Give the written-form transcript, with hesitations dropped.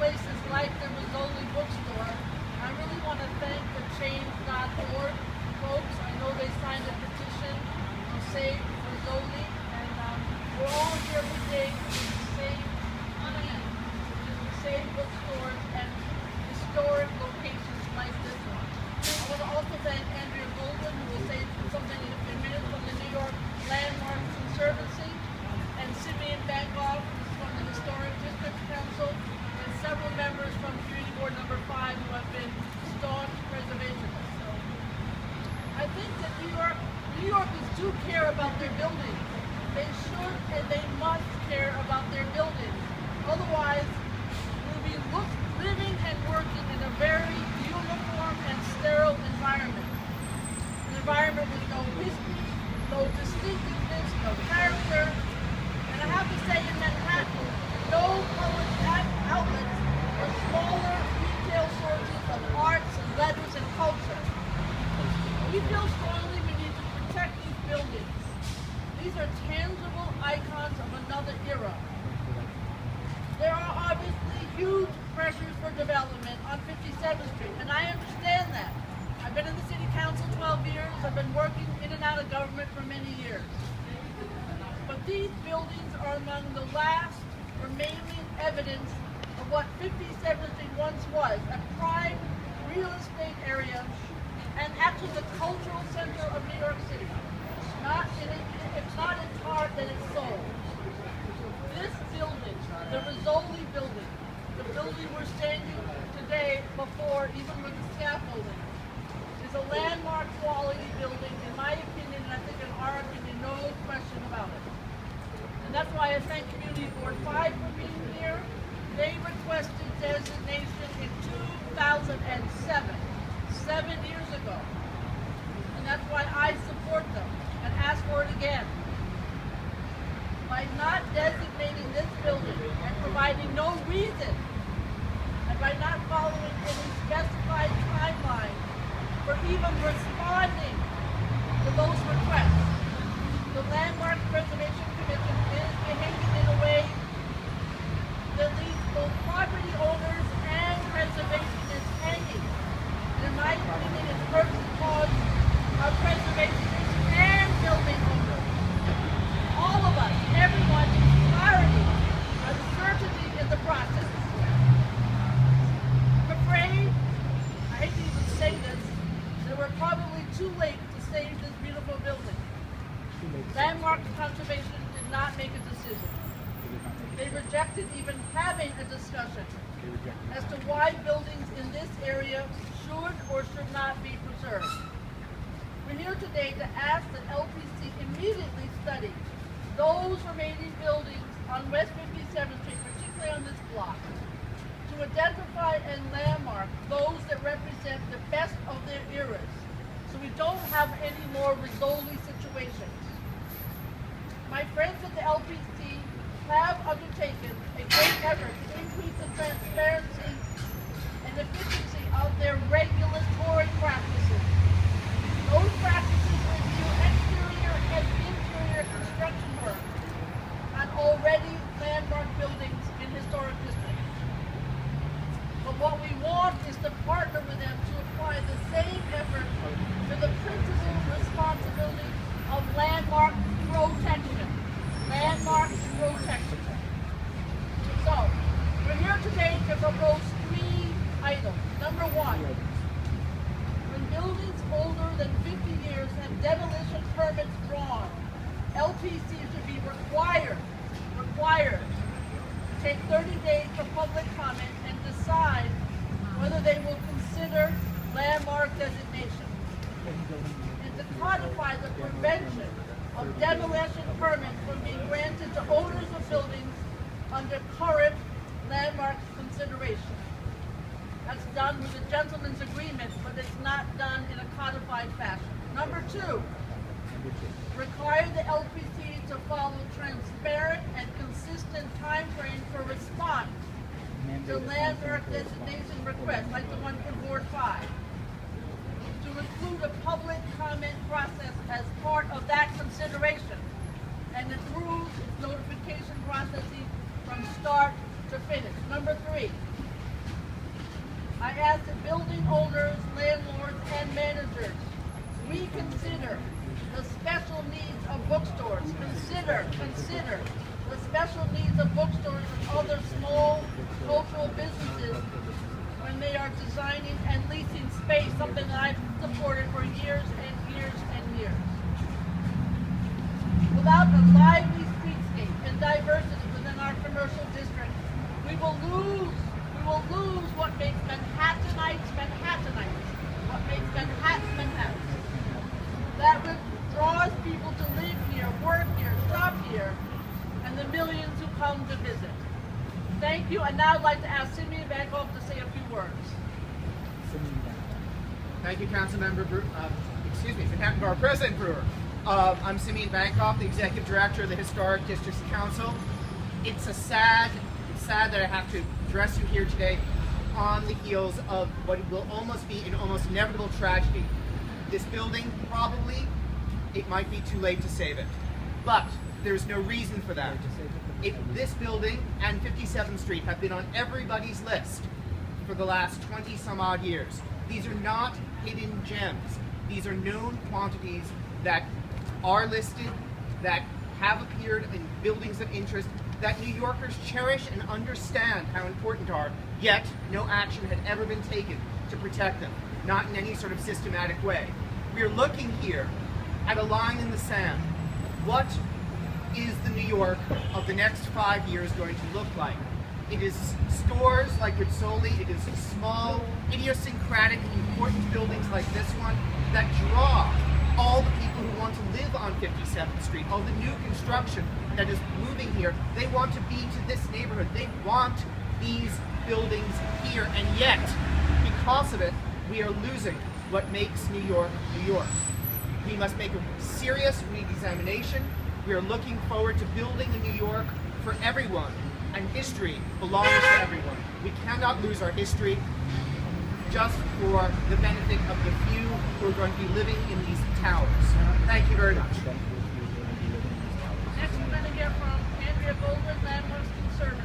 places like the Rizzoli Bookstore. I really want to thank the Change.org folks. I know they signed a petition to save Rizzoli, and we're all here today to save money, to save bookstores and historic locations like this one. I want to also thank Andrea Golden, who will say something in a few minutes, from the New York Landmarks Conservancy, and Simeon Bankoff, who's from the Historic District Council, and several members from Community Board Number 5 who have been staunch preservationists. So I think that New Yorkers do care about their buildings. They should and they must care about their buildings. Otherwise, we'll be living and working in a very uniform and sterile environment. An environment with no history, no distinctiveness, no character. And I have to say, in Manhattan, no public outlets or smaller retail sources of arts and letters and culture. We feel strongly we need to protect these buildings. These are tangible icons of another era. There are obviously huge pressures for development on 57th Street, and I understand that. I've been in the city council 12 years. I've been working in and out of government for many years. But these buildings are among the last remaining evidence of what 57th Street once was, a prime real estate area and actually the cultural center of New York City. It's not its heart, then its soul. This building, the Rizzoli building, the building we're standing today before, even with the scaffolding, is a landmark quality building, in my opinion, and I think in our opinion, no question about it. And that's why I thank Community Board 5 for being here. They requested designation in 2007, 7 years ago. And that's why I support them and ask for it again. By not designating this building and providing no reason, and by not following any specified timeline for even responding to those requests, the Landmark Preservation Commission is behaving in a way that leaves both property owners and preservationists hanging. And in my opinion, it's hurt the cause of preservationists and building owners. All of us, everyone, needs clarity and certainty in the process. I'm afraid, I hate to even say this, that we're probably too late to save this beautiful building. Landmark Conservation did not make a decision. They rejected even having a discussion as to why buildings in this area should or should not be preserved. We're here today to ask that LPC immediately study those remaining buildings on West 57th Street, particularly on this block, to identify and landmark those that represent the best of their eras, so we don't have any more Rizzoli situations. My friends at the LPC have undertaken a great effort to increase the transparency and efficiency of their regulatory practices. Those practices review exterior and interior construction work on already landmark buildings in historic districts. But what we want is to partner with them to apply the same effort to the principal responsibility of landmark protection. Landmark protection. So, we're here today to propose 3 items. Number 1, when buildings older than 50 years have demolition permits drawn, LPC should be required to take 30 days for public comment and decide whether they will consider landmark designation, and to codify the prevention of demolition permits from being granted to owners of buildings under current landmark consideration. That's done with a gentleman's agreement, but it's not done in a codified fashion. Number 2, require the LPC to follow transparent and consistent time frames for response to landmark designation requests, like the one from Board 5. To include a public comment process as part of that consideration, and improve its notification processes from start to finish. Number 3, I ask the building owners, landlords, and managers, reconsider the special needs of bookstores. Consider the special needs of bookstores and other small cultural businesses when they are designing and leasing space, something that I've supported for years and years and years. Without a lively streetscape and diversity within our commercial district, we will lose what makes Manhattanites Manhattanites, what makes Manhattan Manhattan. That draws people to live here, work here, shop here, and the millions who come to visit. Thank you, and now I'd like to ask Simeon Bankoff to say a few words. Thank you, Councilmember Manhattan Borough President Brewer. I'm Simeon Bankoff, the Executive Director of the Historic Districts Council. It's sad that I have to address you here today on the heels of what will almost be an almost inevitable tragedy. This building, probably, it might be too late to save it. But there's no reason for that. This building and 57th Street have been on everybody's list for the last 20 some odd years. These are not hidden gems. These are known quantities that are listed, that have appeared in buildings of interest, that New Yorkers cherish and understand how important are, yet no action had ever been taken to protect them, not in any sort of systematic way. We are looking here at a line in the sand. What is the New York of the next 5 years going to look like? It is stores like Rizzoli, it is small, idiosyncratic, important buildings like this one that draw all the people who want to live on 57th Street, all the new construction that is moving here. They want to be to this neighborhood. They want these buildings here, and yet, because of it, we are losing what makes New York, New York. We must make a serious re-examination. We are looking forward to building a New York for everyone, and history belongs to everyone. We cannot lose our history just for the benefit of the few who are going to be living in these towers. Thank you very much. Next we're going to hear from Andrea Goldman, Landmarks Conservative.